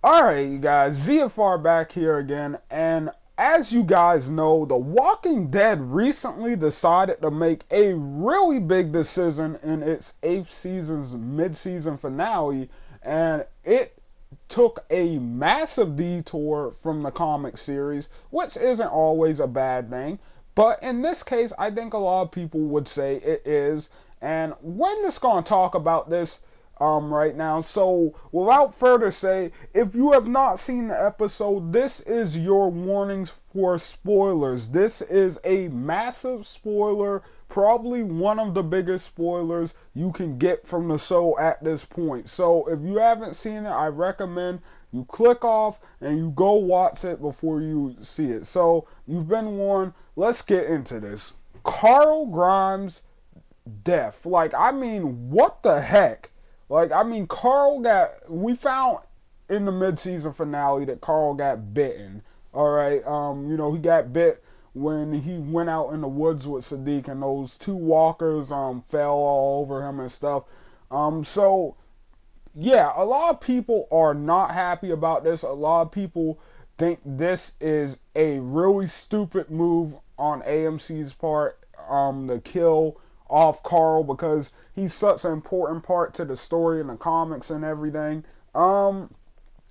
Alright, you guys, ZFR back here again, and as you guys know, The Walking Dead recently decided to make a really big decision in its 8th season's mid-season finale, and it took a massive detour from the comic series, which isn't always a bad thing, but in this case, I think a lot of people would say it is, and we're just going to talk about this right now. So without further say, if you have not seen the episode, this is your warnings for spoilers. This is a massive spoiler, probably one of the biggest spoilers you can get from the show at this point. So if you haven't seen it, I recommend you click off and you go watch it before you see it. So you've been warned. Let's get into this. Carl Grimes' death. I mean, what the heck? We found in the mid-season finale that Carl got bitten. All right, he got bit when he went out in the woods with Sadiq, and those two walkers fell all over him and stuff. So yeah, a lot of people are not happy about this. A lot of people think this is a really stupid move on AMC's part, to kill off Carl, because he's such an important part to the story and the comics and everything. And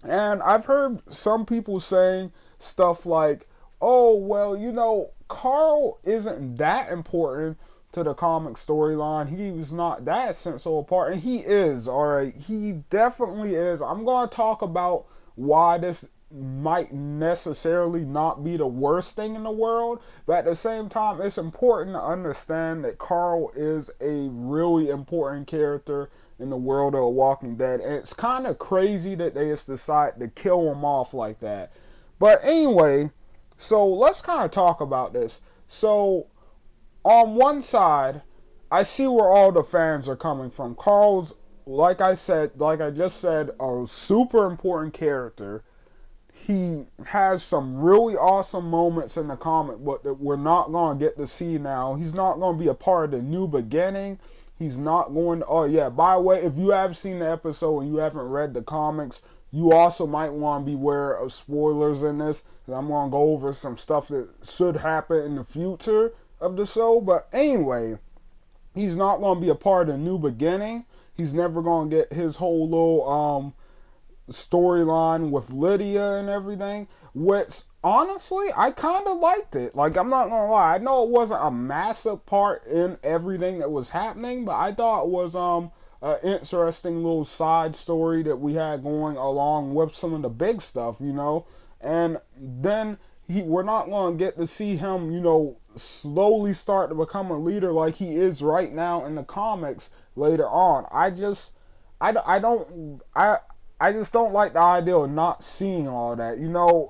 I've heard some people saying stuff like, oh, well, Carl isn't that important to the comic storyline. He was not that central part, and he is, alright. He definitely is. I'm going to talk about why this might necessarily not be the worst thing in the world, but at the same time, it's important to understand that Carl is a really important character in the world of The Walking Dead, and it's kind of crazy that they just decide to kill him off like that. But anyway, so let's kind of talk about this. So on one side, I see where all the fans are coming from. Carl's, like I just said, a super important character. He has some really awesome moments in the comic book that we're not going to get to see now. He's not going to be a part of the new beginning. He's not going to... Oh, yeah, by the way, if you have seen the episode and you haven't read the comics, you also might want to be aware of spoilers in this. I'm going to go over some stuff that should happen in the future of the show. But anyway, he's not going to be a part of the new beginning. He's never going to get his whole little... storyline with Lydia and everything, which honestly I kind of liked it. I'm not gonna lie, I know it wasn't a massive part in everything that was happening, but I thought it was an interesting little side story that we had going along with some of the big stuff, and then we're not gonna get to see him, slowly start to become a leader like he is right now in the comics later on. I just don't like the idea of not seeing all that,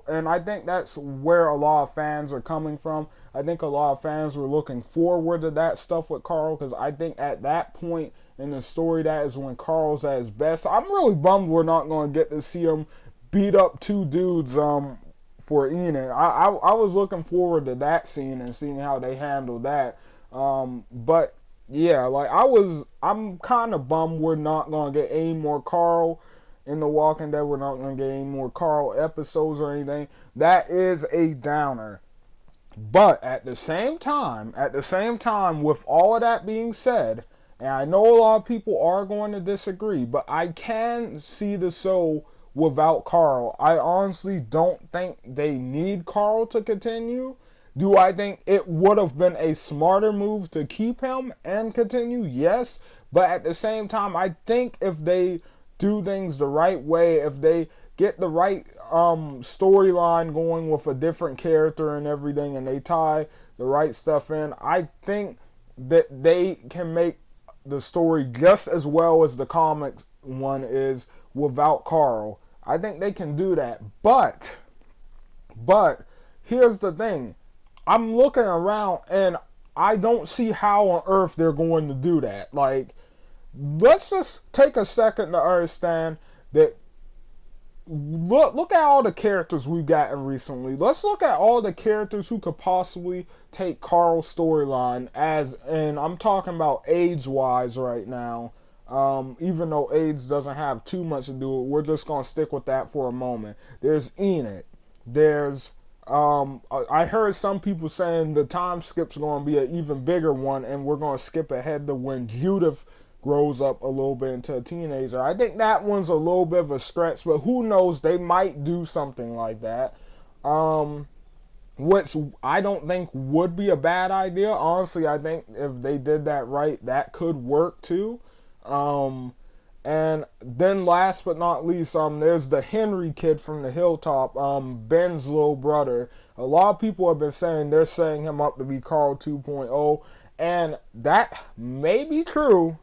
and I think that's where a lot of fans are coming from. I think a lot of fans were looking forward to that stuff with Carl, because I think at that point in the story, that is when Carl's at his best. I'm really bummed we're not going to get to see him beat up two dudes for Enid. I was looking forward to that scene and seeing how they handled that. But yeah, I'm kind of bummed we're not going to get any more Carl in The Walking Dead. We're not going to get any more Carl episodes or anything. That is a downer. But at the same time, with all of that being said, and I know a lot of people are going to disagree, but I can see the show without Carl. I honestly don't think they need Carl to continue. Do I think it would have been a smarter move to keep him and continue? Yes. But at the same time, I think if they do things the right way, if they get the right storyline going with a different character and everything, and they tie the right stuff in, I think that they can make the story just as well as the comics one is without Carl. I think they can do that. But here's the thing. I'm looking around and I don't see how on earth they're going to do that. Let's just take a second to understand that look at all the characters we've gotten recently. Let's look at all the characters who could possibly take Carl's storyline and I'm talking about age-wise right now. Even though AIDS doesn't have too much to do with it, we're just going to stick with that for a moment. There's Enid. There's I heard some people saying the time skip's going to be an even bigger one, and we're going to skip ahead to when Judith grows up a little bit into a teenager. I think that one's a little bit of a stretch, but who knows? They might do something like that. Um, which I don't think would be a bad idea. Honestly, I think if they did that right, that could work too. Um, and then last but not least, there's the Henry kid from the Hilltop, Ben's little brother. A lot of people have been saying they're setting him up to be Carl 2.0, and that may be true,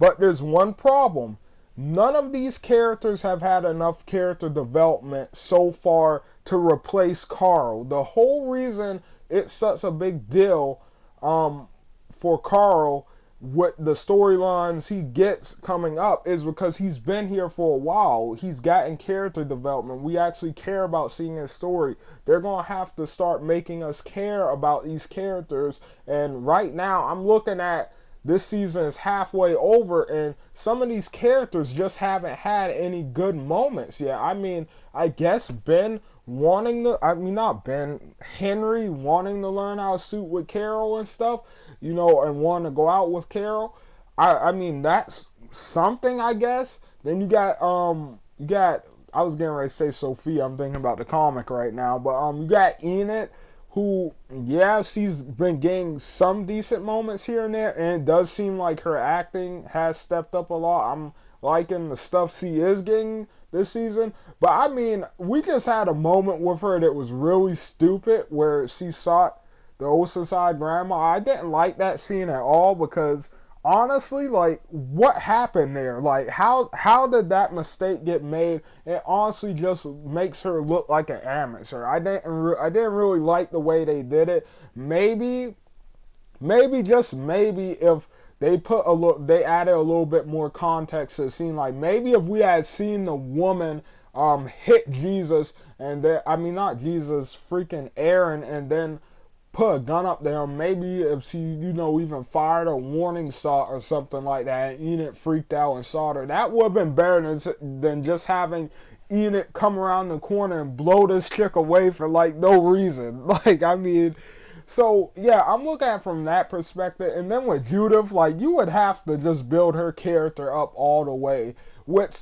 but there's one problem. None of these characters have had enough character development so far to replace Carl. The whole reason it's such a big deal for Carl with the storylines he gets coming up is because he's been here for a while. He's gotten character development. We actually care about seeing his story. They're going to have to start making us care about these characters. And right now, I'm looking at this season is halfway over, and some of these characters just haven't had any good moments yet. I mean, I guess Ben wanting to, I mean, not Ben, Henry wanting to learn how to shoot with Carol and stuff, you know, and wanting to go out with Carol. I mean, that's something, I guess. Then you got, I was getting ready to say Sophia. I'm thinking about the comic right now, but you got Enid, who, yeah, she's been getting some decent moments here and there, and it does seem like her acting has stepped up a lot. I'm liking the stuff she is getting this season. But I mean, we just had a moment with her that was really stupid where she sought the Oceanside grandma. I didn't like that scene at all because honestly, like, what happened there? Like, how did that mistake get made? It honestly just makes her look like an amateur. I didn't really like the way they did it. Maybe just maybe if they added a little bit more context to the scene. Like maybe if we had seen the woman hit Jesus and then, I mean not Jesus, freaking Aaron, and then put a gun up there. Maybe if she, you know, even fired a warning shot or something like that, and Enid freaked out and shot her. That would have been better than just having Enid come around the corner and blow this chick away for like no reason. Like, I mean, so yeah, I'm looking at it from that perspective. And then with Judith, like, you would have to just build her character up all the way, which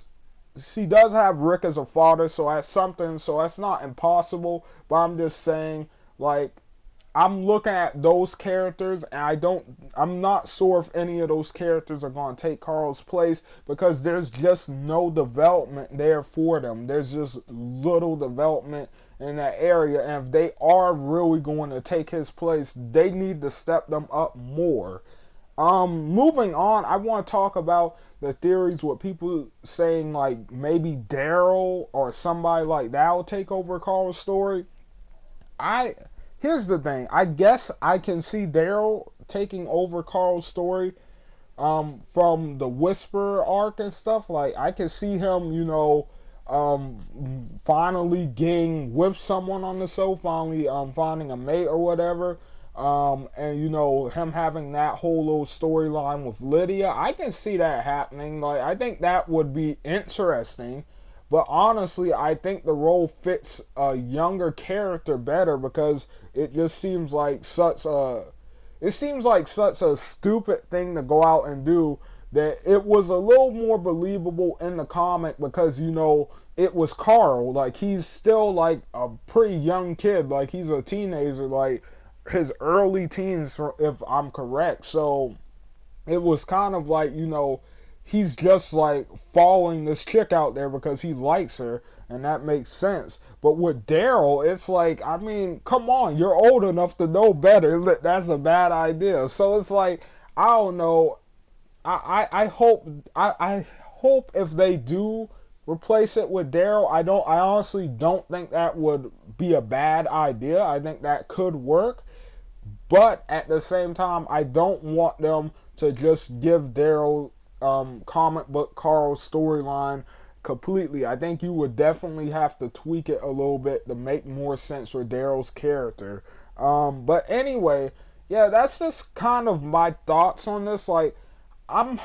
she does have Rick as a father, so that's something. So that's not impossible. But I'm just saying, like, I'm looking at those characters, and I'm not sure if any of those characters are going to take Carl's place because there's just no development there for them. There's just little development in that area, and if they are really going to take his place, they need to step them up more. Moving on, I want to talk about the theories with people saying like maybe Daryl or somebody like that will take over Carl's story. Here's the thing. I guess I can see Daryl taking over Carl's story from the Whisper arc and stuff. Like, I can see him, you know, finally getting with someone on the show, finally finding a mate or whatever. And, you know, him having that whole little storyline with Lydia. I can see that happening. Like, I think that would be interesting. But honestly, I think the role fits a younger character better because it just seems like such a stupid thing to go out and do that it was a little more believable in the comic because, you know, it was Carl. Like, he's still like a pretty young kid. Like, he's a teenager, like his early teens, if I'm correct. So it was kind of like, you know, he's just like following this chick out there because he likes her, and that makes sense. But with Daryl, it's like, I mean, come on, you're old enough to know better. That's a bad idea. So it's like, I don't know. I hope if they do replace it with Daryl, I honestly don't think that would be a bad idea. I think that could work. But at the same time, I don't want them to just give Daryl comic book Carl's storyline completely. I think you would definitely have to tweak it a little bit to make more sense for Daryl's character. But anyway, yeah, that's just kind of my thoughts on this. Like, I'm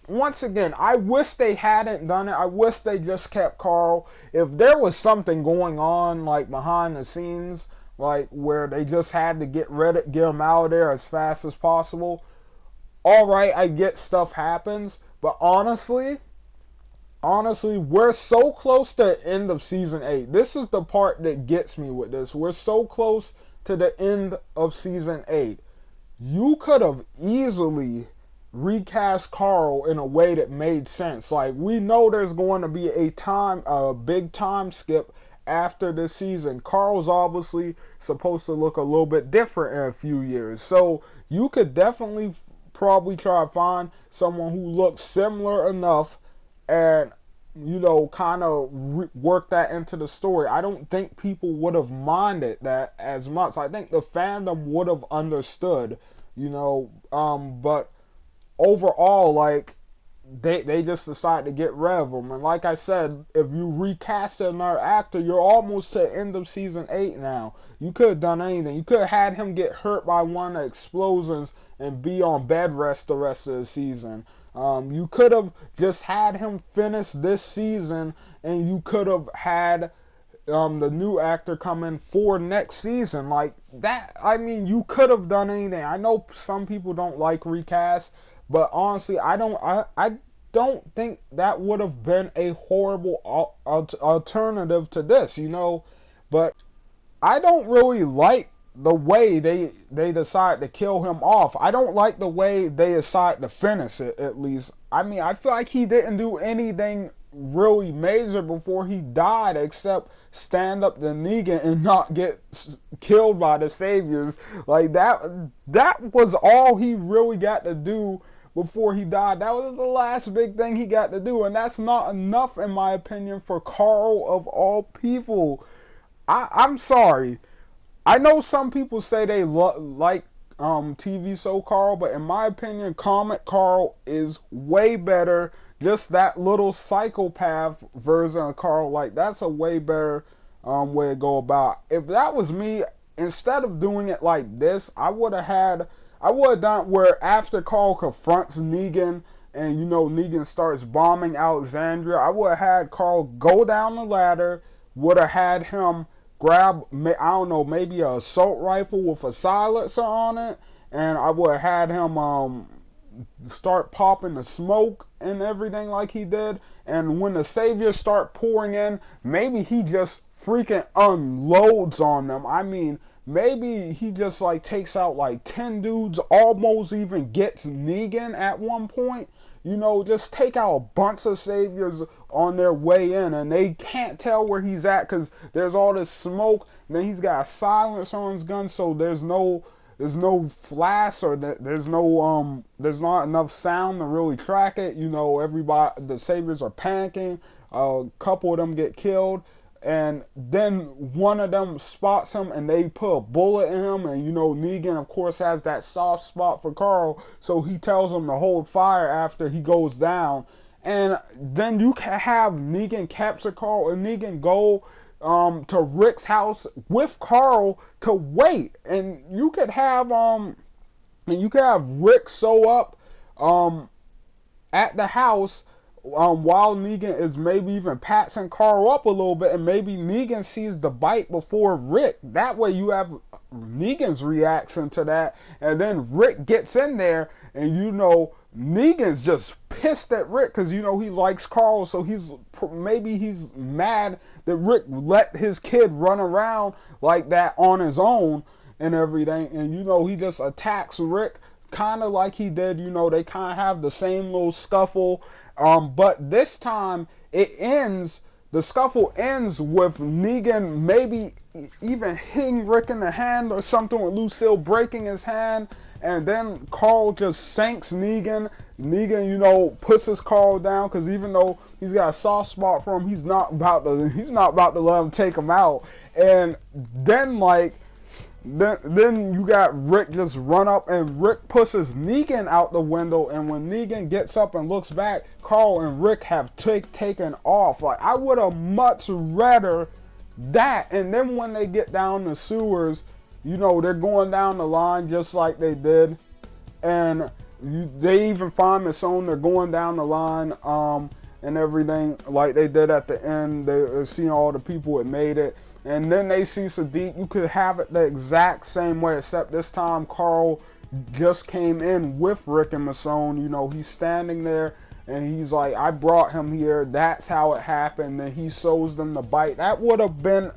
once again, I wish they hadn't done it. I wish they just kept Carl. If there was something going on like behind the scenes, like where they just had to get him out of there as fast as possible, all right, I get stuff happens, but honestly, we're so close to the end of season 8. This is the part that gets me with this. We're so close to the end of season 8. You could have easily recast Carl in a way that made sense. Like, we know there's going to be a big time skip after this season. Carl's obviously supposed to look a little bit different in a few years. So you could definitely probably try to find someone who looks similar enough and kind of work that into the story. I don't think people would have minded that as much. I think the fandom would have understood, but overall, like, they just decided to get rid of him. And like I said, if you recast another actor, you're almost to the end of season 8 now. You could have done anything. You could have had him get hurt by one of the explosions and be on bed rest the rest of the season. You could have just had him finish this season, and you could have had the new actor come in for next season. Like that, I mean, you could have done anything. I know some people don't like recast, but honestly, I don't think that would have been a horrible alternative to this, But I don't really like the way they decide to kill him off. I don't like the way they decide to finish it, at least. I mean, I feel like he didn't do anything really major before he died except stand up to Negan and not get killed by the saviors. Like that was all he really got to do before he died. That was the last big thing he got to do, and that's not enough in my opinion for Carl of all people. I'm sorry. I know some people say they like TV show Carl, but in my opinion, comic Carl is way better. Just that little psychopath version of Carl, like that's a way better way to go about. If that was me, instead of doing it like this, I would have done where after Carl confronts Negan and Negan starts bombing Alexandria, I would have had Carl go down the ladder, would have had him grab, I don't know, maybe an assault rifle with a silencer on it, and I would have had him start popping the smoke and everything like he did. And when the saviors start pouring in, maybe he just freaking unloads on them. I mean, maybe he just like takes out like 10 dudes, almost even gets Negan at one point. Just take out a bunch of saviors on their way in, and they can't tell where he's at because there's all this smoke. And then he's got a silencer on his gun, so there's no flash, or there's not enough sound to really track it. Everybody, the saviors are panicking. A couple of them get killed, and then one of them spots him and they put a bullet in him, and Negan of course has that soft spot for Carl, so he tells him to hold fire after he goes down. And then you can have Negan capture Carl and Negan go to Rick's house with Carl to wait, and you could have Rick show up at the house while Negan is maybe even patching Carl up a little bit, and maybe Negan sees the bite before Rick. That way you have Negan's reaction to that, and then Rick gets in there, and Negan's just pissed at Rick because he likes Carl, so he's mad that Rick let his kid run around like that on his own and everything, and he just attacks Rick kind of like he did. They kind of have the same little scuffle. But this time the scuffle ends with Negan maybe even hitting Rick in the hand or something, with Lucille breaking his hand, and then Carl just sinks Negan. Negan, pushes Carl down because even though he's got a soft spot for him, he's not about to let him take him out. And then then you got Rick just run up, and Rick pushes Negan out the window, and when Negan gets up and looks back, Carl and Rick have taken off. Like, I would have much rather that. And then when they get down the sewers, they're going down the line just like they did, and They even find Michonne. They're going down the line and everything like they did at the end. They see all the people that made it, and then they see Sadiq. You could have it the exact same way, except this time Carl just came in with Rick and Michonne. You know, he's standing there and he's like, I brought him here. That's how it happened. And he shows them the bite. That would have been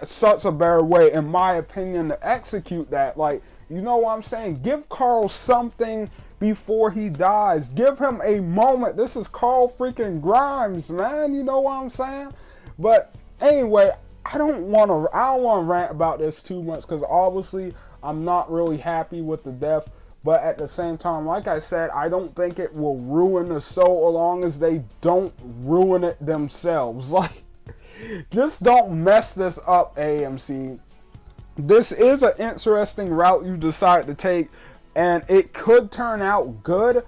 such a better way, in my opinion, to execute that. Like, you know what I'm saying? Give Carl something before he dies. Give him a moment. This is Carl freaking Grimes, man. You know what I'm saying? But anyway, I don't want to rant about this too much, because obviously I'm not really happy with the death. But at the same time, like I said, I don't think it will ruin the show as long as they don't ruin it themselves. Like, just don't mess this up, AMC. This is an interesting route you decide to take, and it could turn out good,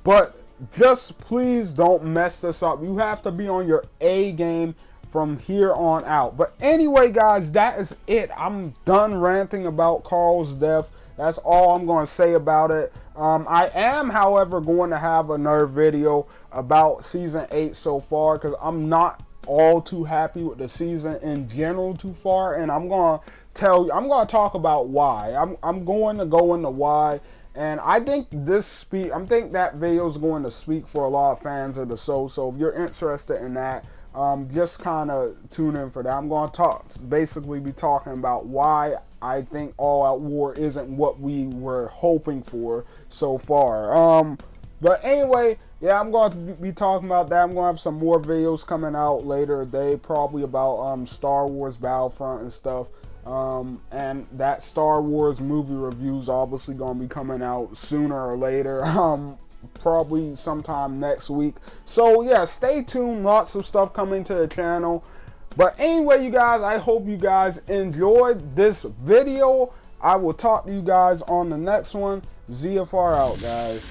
but just please don't mess this up. You have to be on your A game from here on out. But anyway, guys, that is it. I'm done ranting about Carl's death. That's all I'm going to say about it. I am, however, going to have another video about Season 8 so far, because I'm not all too happy with the season in general too far, and I'm going to talk about why. I'm going to go into why, and I think that video is going to speak for a lot of fans of the show. So if you're interested in that, just kind of tune in for that. I'm going to basically be talking about why I think All Out War isn't what we were hoping for so far. But anyway, yeah, I'm going to be talking about that. I'm going to have some more videos coming out later today, probably about Star Wars Battlefront and stuff. And that Star Wars movie reviews obviously going to be coming out sooner or later. Probably sometime next week. So yeah, stay tuned. Lots of stuff coming to the channel. But anyway, you guys, I hope you guys enjoyed this video. I will talk to you guys on the next one. ZFR out, guys.